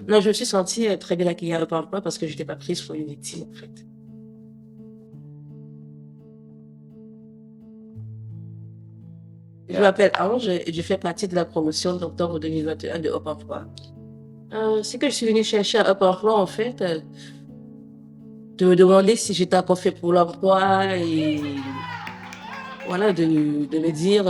Non, je me suis sentie très bien accueillie à Up Emploi parce que je n'étais pas prise pour une victime, en fait. Je m'appelle Ange et je fais partie de la promotion d'octobre 2021 de Up Emploi. C'est que je suis venue chercher à Up Emploi, en fait, de me demander si j'étais encore fait pour l'emploi et voilà, de me dire,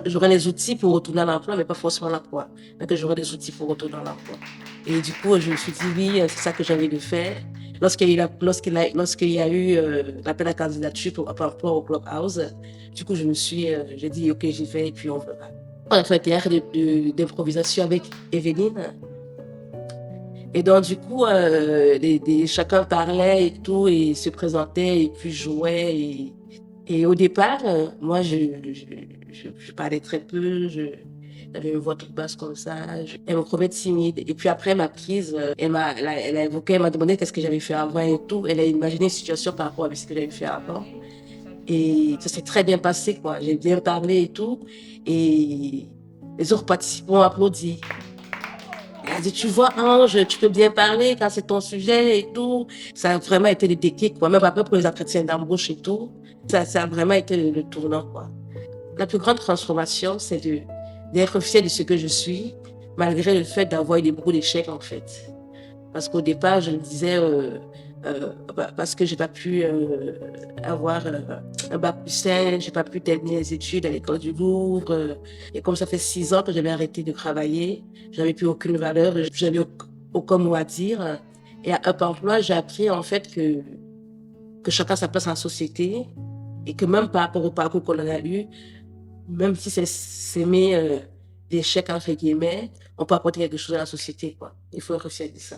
j'aurais les outils pour retourner à l'emploi, mais pas forcément l'emploi, mais que j'aurais des outils pour retourner à l'emploi. Et du coup, je me suis dit, oui, c'est ça que j'ai envie de faire. Lorsqu'il y a eu l'appel à candidature pour Up Emploi au Clubhouse, du coup, j'ai dit, OK, j'y vais et puis on verra. On a fait un théâtre d'improvisation avec Evelyne. Et donc, du coup, chacun parlait et tout, et se présentait, et puis jouait. Et au départ, moi, je parlais très peu, j'avais une voix toute basse comme ça. Elle me trouvait timide. Et puis après ma prise, elle a évoqué, elle m'a demandé qu'est-ce que j'avais fait avant et tout. Elle a imaginé une situation par rapport à ce que j'avais fait avant. Et ça s'est très bien passé, quoi. J'ai bien parlé et tout. Et les autres participants ont applaudi. Elle a dit, tu vois, Ange, tu peux bien parler quand c'est ton sujet et tout. Ça a vraiment été le déclic, quoi. Même après pour les entretiens d'embauche et tout. Ça a vraiment été le tournant, quoi. La plus grande transformation, c'est d'être fière de ce que je suis, malgré le fait d'avoir eu beaucoup d'échecs, en fait. Parce qu'au départ, je me disais, parce que j'ai pas pu avoir un bac plus 5, j'ai pas pu terminer les études à l'école du Louvre. Et comme ça fait 6 ans que j'avais arrêté de travailler, j'avais plus aucune valeur, j'avais aucun mot à dire. Et à Up Emploi, j'ai appris en fait que chacun a sa place en société et que même par rapport au parcours qu'on a eu, même si c'est s'aimer d'échecs entre guillemets, on peut apporter quelque chose à la société, quoi. Il faut réussir à dire ça.